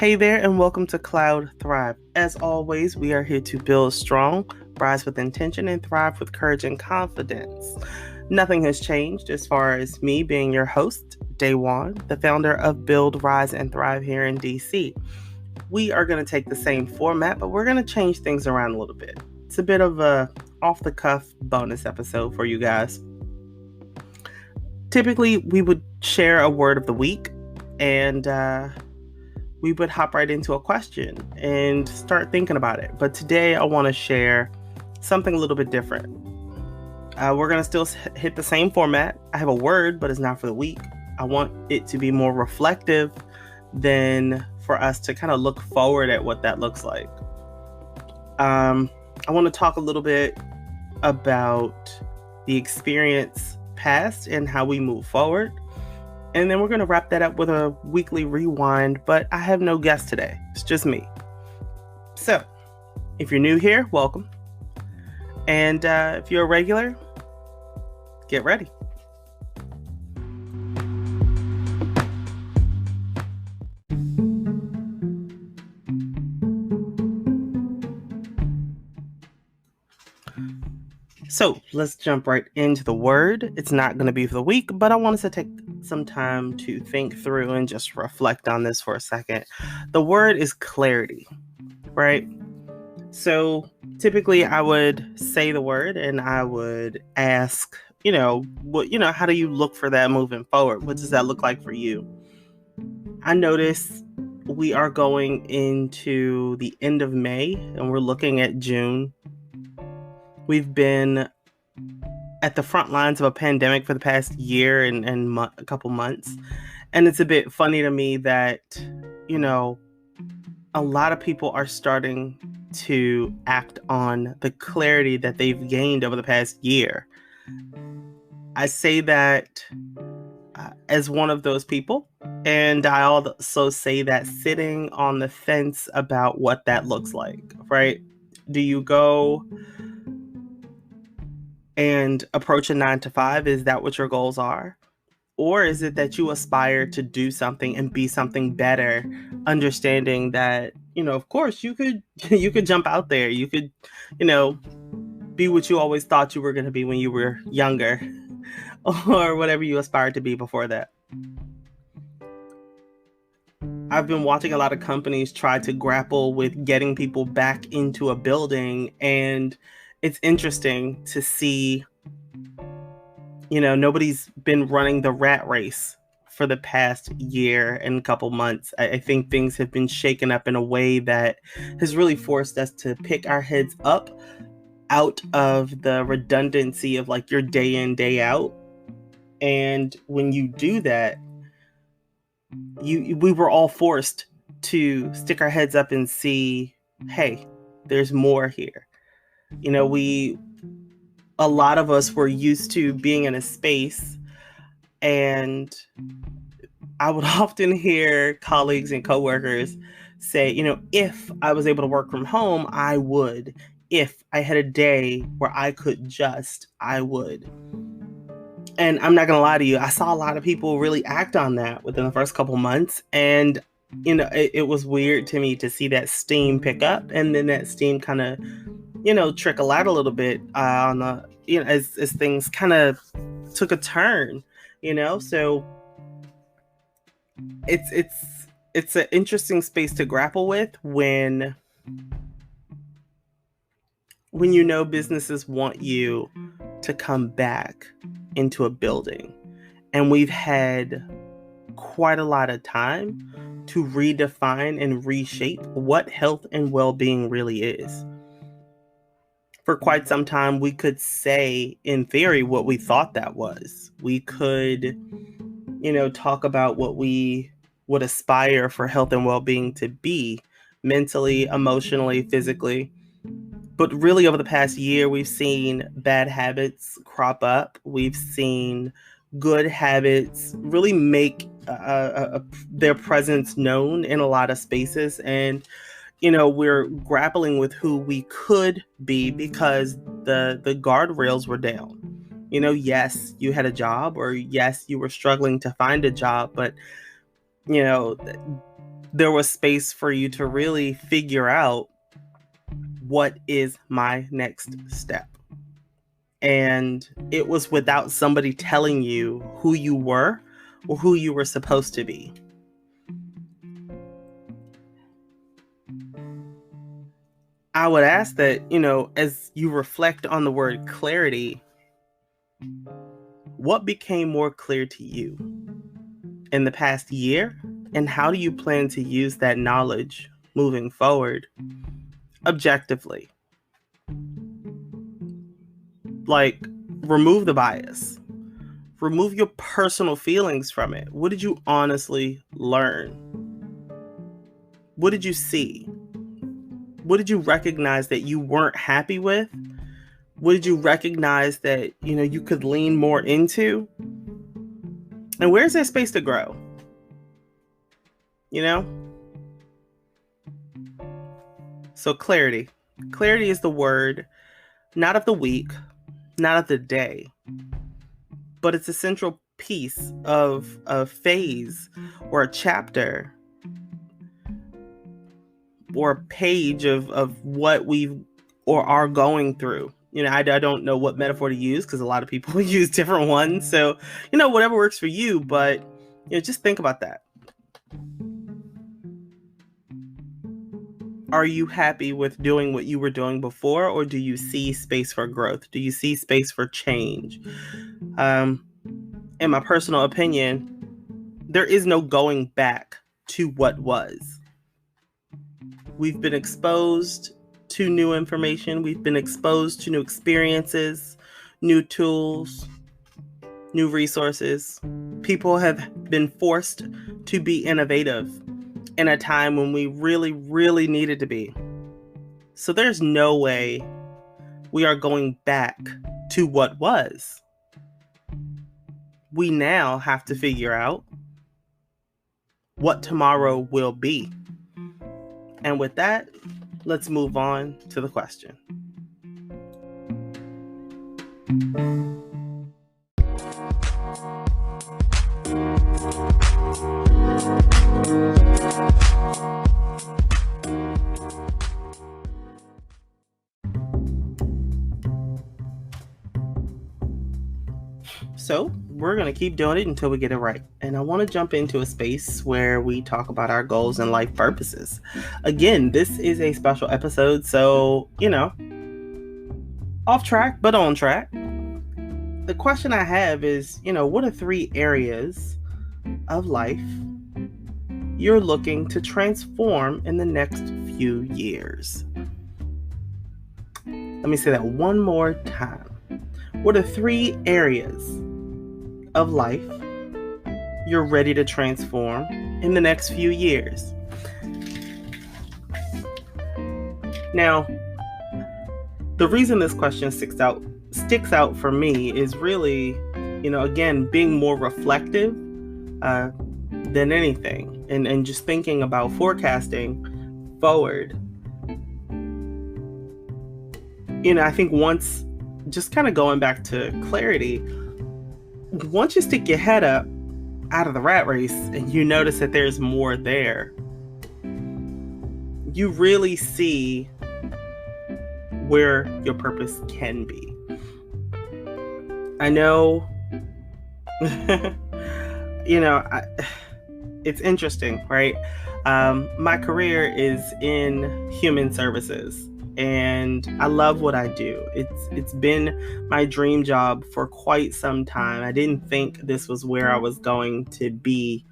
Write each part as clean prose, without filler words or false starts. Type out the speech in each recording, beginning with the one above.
Hey there, and welcome to Cloud Thrive. As always, we are here to build strong, rise with intention, and thrive with courage and confidence. Nothing has changed as far as me being your host, DaiJuan, the founder of Build, Rise, and Thrive here in DC. We are going to take the same format, but we're going to change things around a little bit. It's a bit of a off-the-cuff bonus episode for you guys. Typically, we would share a word of the week, and we would hop right into a question and start thinking about it. But today I want to share something a little bit different. We're going to still hit the same format. I have a word, but it's not for the week. I want it to be more reflective than for us to kind of look forward at what that looks like. I want to talk a little bit about the experience past and how we move forward. And then we're going to wrap that up with a weekly rewind, but I have no guest today. It's just me. So, if you're new here, welcome. And if you're a regular, get ready. So let's jump right into the word. It's not going to be for the week, but I want us to take some time to think through and just reflect on this for a second. The word is clarity, right? So typically I would say the word and I would ask, how do you look for that moving forward? What does that look like for you? I notice we are going into the end of May and we're looking at June. We've been at the front lines of a pandemic for the past year and a couple months. And it's a bit funny to me that, a lot of people are starting to act on the clarity that they've gained over the past year. I say that as one of those people. And I also say that sitting on the fence about what that looks like, right? Do you go and approach a 9-to-5? Is that what your goals are? Or is it that you aspire to do something and be something better, understanding that, of course you could jump out there. You could, be what you always thought you were going to be when you were younger or whatever you aspired to be before that. I've been watching a lot of companies try to grapple with getting people back into a building, and it's interesting to see, nobody's been running the rat race for the past year and a couple months. I think things have been shaken up in a way that has really forced us to pick our heads up out of the redundancy of like your day in, day out. And when you do that, we were all forced to stick our heads up and see, hey, there's more here. A lot of us were used to being in a space, and I would often hear colleagues and coworkers say, if I was able to work from home, I would. If I had a day where I could I would. And I'm not going to lie to you, I saw a lot of people really act on that within the first couple months. And, it was weird to me to see that steam pick up and then that steam kind of, trickle out a little bit on the, as things kind of took a turn, so it's an interesting space to grapple with when businesses want you to come back into a building. And we've had quite a lot of time to redefine and reshape what health and well-being really is. For quite some time, we could say, in theory, what we thought that was. We could, talk about what we would aspire for health and well-being to be, mentally, emotionally, physically. But really, over the past year, we've seen bad habits crop up. We've seen good habits really make their presence known in a lot of spaces. And, we're grappling with who we could be because the guardrails were down. Yes, you had a job, or yes, you were struggling to find a job, but, there was space for you to really figure out what is my next step. And it was without somebody telling you who you were or who you were supposed to be. I would ask that, as you reflect on the word clarity, what became more clear to you in the past year? And how do you plan to use that knowledge moving forward objectively? Like, remove the bias. Remove your personal feelings from it. What did you honestly learn? What did you see? What did you recognize that you weren't happy with? What did you recognize that, you could lean more into? And where's there space to grow? So clarity. Clarity is the word, not of the week, not of the day, but it's a central piece of a phase or a chapter or a page of what we've or are going through. I don't know what metaphor to use because a lot of people use different ones. So, whatever works for you, but just think about that. Are you happy with doing what you were doing before, or do you see space for growth? Do you see space for change? In my personal opinion, there is no going back to what was. We've been exposed to new information. We've been exposed to new experiences, new tools, new resources. People have been forced to be innovative in a time when we really, really needed to be. So there's no way we are going back to what was. We now have to figure out what tomorrow will be. And with that, let's move on to the question. So we're going to keep doing it until we get it right. And I want to jump into a space where we talk about our goals and life purposes. Again, this is a special episode, so, off track, but on track. The question I have is, what are 3 areas of life you're looking to transform in the next few years? Let me say that one more time. What are 3 areas of life you're ready to transform in the next few years? Now, the reason this question sticks out for me is really, again, being more reflective than anything, and just thinking about forecasting forward. I think once, just kind of going back to clarity, once you stick your head up out of the rat race and you notice that there's more there, you really see where your purpose can be. I know, it's interesting, right? My career is in human services, and I love what I do. It's been my dream job for quite some time. I didn't think this was where I was going to be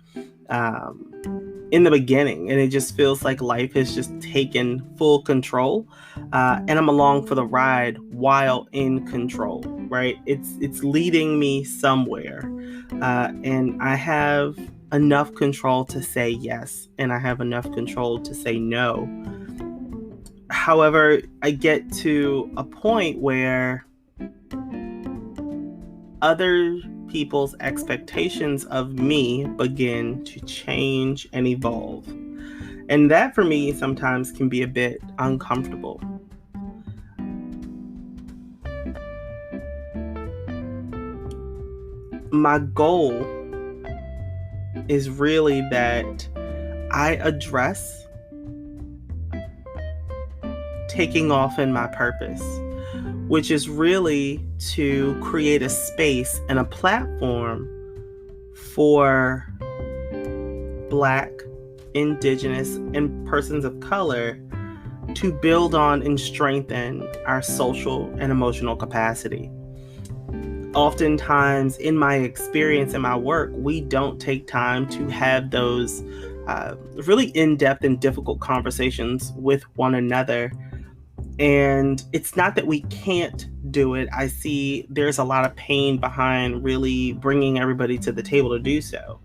in the beginning, and it just feels like life has just taken full control, and I'm along for the ride while in control, right? It's leading me somewhere, and I have enough control to say yes, and I have enough control to say no. However, I get to a point where other people's expectations of me begin to change and evolve. And that for me sometimes can be a bit uncomfortable. My goal is really that I address taking off in my purpose, which is really to create a space and a platform for Black, Indigenous, and persons of color to build on and strengthen our social and emotional capacity. Oftentimes, in my experience in my work, we don't take time to have those really in-depth and difficult conversations with one another. And it's not that we can't do it. I see there's a lot of pain behind really bringing everybody to the table to do so.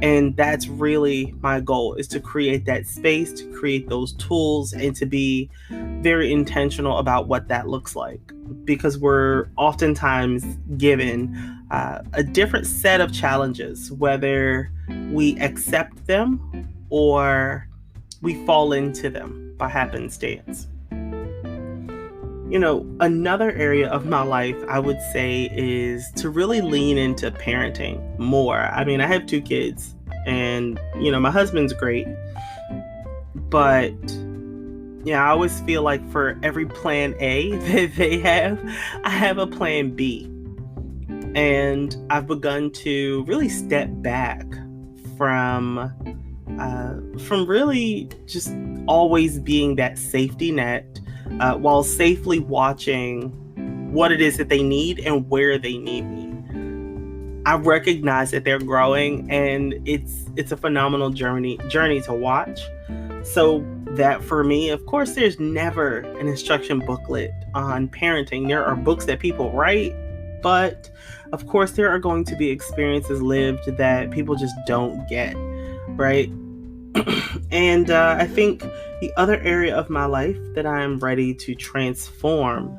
And that's really my goal, is to create that space, to create those tools, and to be very intentional about what that looks like. Because we're oftentimes given a different set of challenges, whether we accept them or we fall into them by happenstance. Another area of my life, I would say, is to really lean into parenting more. I mean, I have 2 kids and, my husband's great. But, I always feel like for every plan A that they have, I have a plan B. And I've begun to really step back from really just always being that safety net, while safely watching what it is that they need and where they need me. I recognize that they're growing, and it's a phenomenal journey to watch. So that for me, of course, there's never an instruction booklet on parenting. There are books that people write, but of course there are going to be experiences lived that people just don't get, right? And I think the other area of my life that I'm ready to transform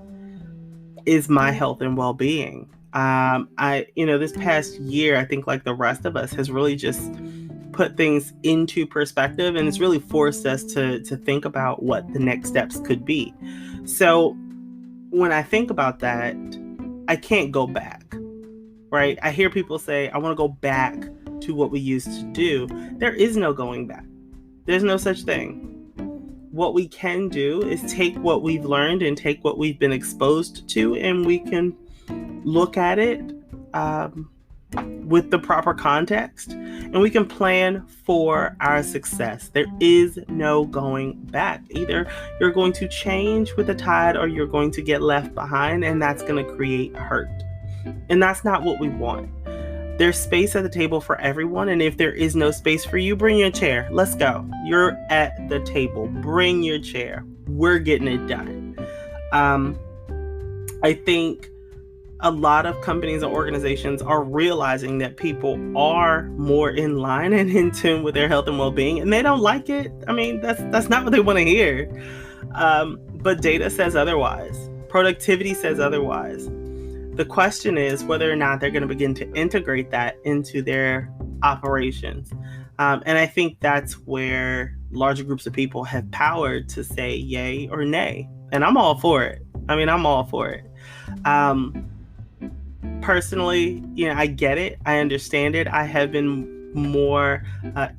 is my health and well-being. This past year, I think, like the rest of us, has really just put things into perspective, and it's really forced us to think about what the next steps could be. So when I think about that, I can't go back, right? I hear people say, I want to go back to what we used to do. There is no going back. There's no such thing. What we can do is take what we've learned and take what we've been exposed to, and we can look at it with the proper context, and we can plan for our success. There is no going back. Either you're going to change with the tide, or you're going to get left behind, and that's going to create hurt. And that's not what we want. There's space at the table for everyone, and if there is no space for you, bring your chair. Let's go. You're at the table. Bring your chair. We're getting it done. I think a lot of companies and organizations are realizing that people are more in line and in tune with their health and well-being, and they don't like it. I mean, that's not what they want to hear. But data says otherwise. Productivity says otherwise. The question is whether or not they're going to begin to integrate that into their operations. And I think that's where larger groups of people have power to say yay or nay. And I'm all for it. I'm all for it. Personally, I get it. I understand it. I have been more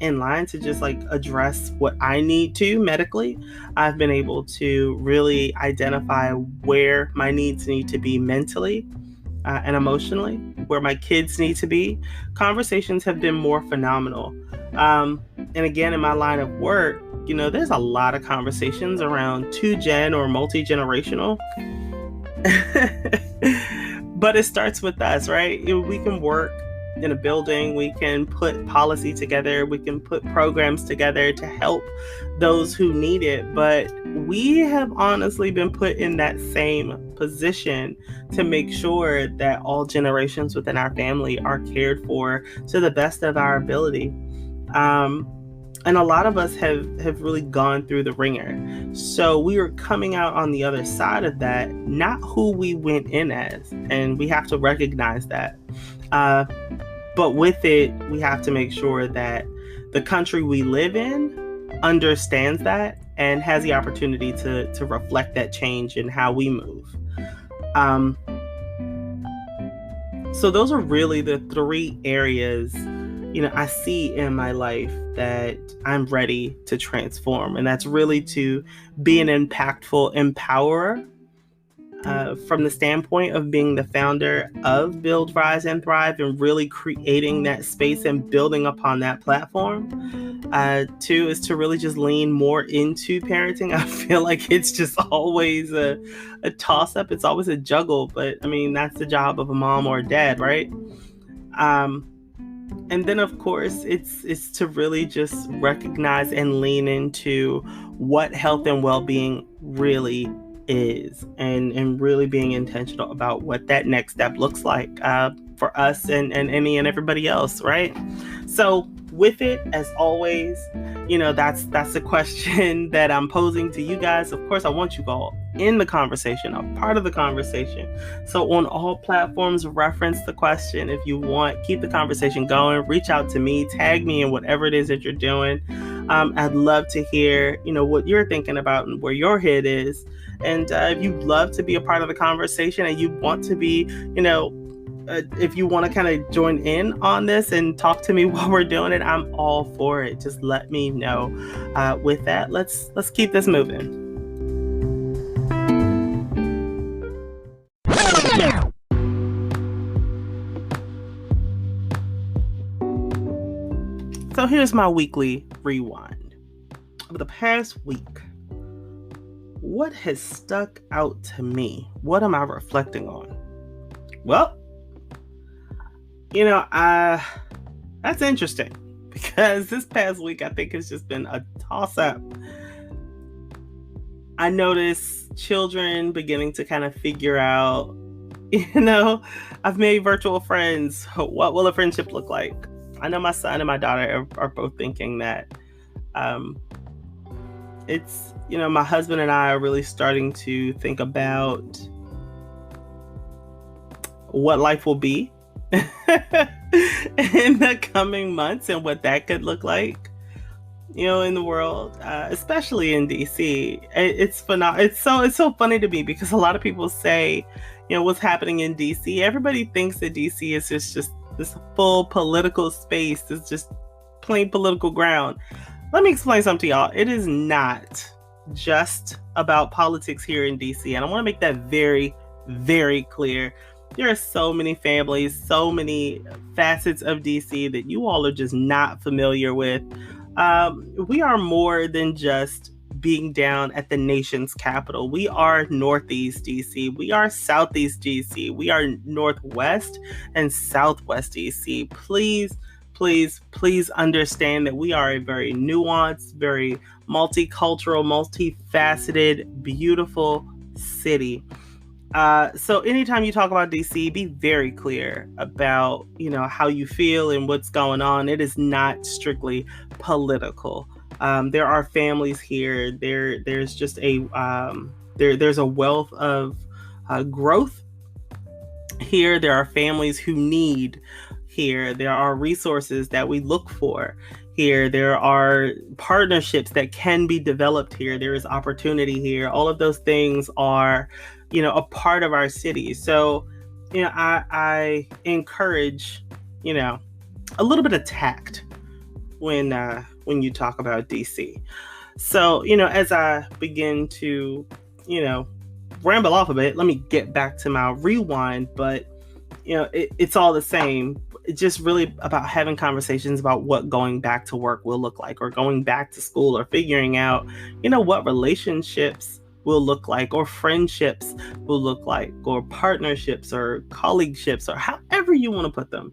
in line to just address what I need to medically. I've been able to really identify where my needs need to be mentally and emotionally, where my kids need to be. Conversations have been more phenomenal. And again, in my line of work, there's a lot of conversations around 2-gen or multi-generational. But it starts with us, right? We can work in a building, we can put policy together, we can put programs together to help those who need it. But we have honestly been put in that same position to make sure that all generations within our family are cared for to the best of our ability. And a lot of us have really gone through the ringer. So we are coming out on the other side of that, not who we went in as. And we have to recognize that. But with it, we have to make sure that the country we live in understands that and has the opportunity to reflect that change in how we move. So those are really the 3 areas I see in my life that I'm ready to transform. And that's really to be an impactful empowerer from the standpoint of being the founder of Build, Rise, and Thrive, and really creating that space and building upon that platform. Two is to really just lean more into parenting. I feel like it's just always a toss-up. It's always a juggle, but I mean, that's the job of a mom or a dad, right? And then, of course, it's to really just recognize and lean into what health and well-being really is, and really being intentional about what that next step looks like for us and any and everybody else, right? So with it, as always, that's the question that I'm posing to you guys. Of course, I want you all in the conversation, a part of the conversation. So on all platforms, reference the question. If you want, keep the conversation going. Reach out to me, tag me in whatever it is that you're doing. I'd love to hear, what you're thinking about and where your head is. And if you'd love to be a part of the conversation and you want to be, if you want to kind of join in on this and talk to me while we're doing it, I'm all for it. Just let me know. With that, let's keep this moving. So here's my weekly rewind. Over the past week, what has stuck out to me? What am I reflecting on? Well, that's interesting, because this past week, I think it's just been a toss-up. I noticed children beginning to kind of figure out, I've made virtual friends. What will a friendship look like? I know my son and my daughter are both thinking that. It's, my husband and I are really starting to think about what life will be in the coming months and what that could look like, in the world, especially in DC. It's phenomenal. It's so funny to me, because a lot of people say, what's happening in DC. Everybody thinks that DC is just this full political space. It's just plain political ground. Let me explain something to y'all. It is not just about politics here in DC. And I want to make that very, very clear. There are so many families, so many facets of DC that you all are just not familiar with. We are more than just being down at the nation's capital. We are Northeast DC. We are Southeast DC. We are Northwest and Southwest DC. Please, please, please understand that we are a very nuanced, very multicultural, multifaceted, beautiful city. So anytime you talk about DC, be very clear about, how you feel and what's going on. It is not strictly political. There are families here. There's just there's a wealth of growth here. There are families who need here. There are resources that we look for here. There are partnerships that can be developed here. There is opportunity here. All of those things are, a part of our city. So, I encourage, a little bit of tact when you talk about DC. So, as I begin to, ramble off a bit, let me get back to my rewind. But, it's all the same. It's just really about having conversations about what going back to work will look like, or going back to school, or figuring out, what relationships will look like, or friendships will look like, or partnerships, or colleagueships, or however you want to put them.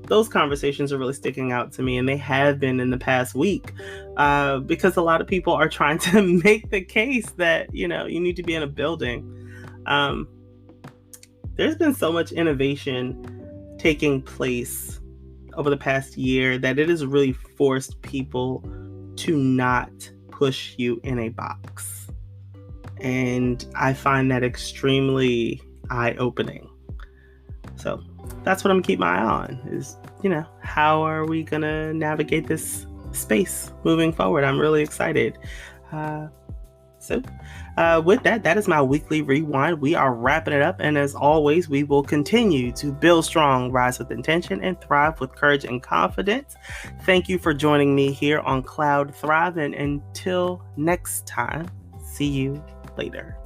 Those conversations are really sticking out to me, and they have been in the past week, because a lot of people are trying to make the case that, you need to be in a building. There's been so much innovation taking place over the past year that it has really forced people to not push you in a box. And I find that extremely eye-opening. So that's what I'm keeping my eye on, is, how are we going to navigate this space moving forward? I'm really excited. So with that is my weekly rewind. We are wrapping it up. And as always, we will continue to build strong, rise with intention, and thrive with courage and confidence. Thank you for joining me here on Cloud Thrive. And until next time, see you later.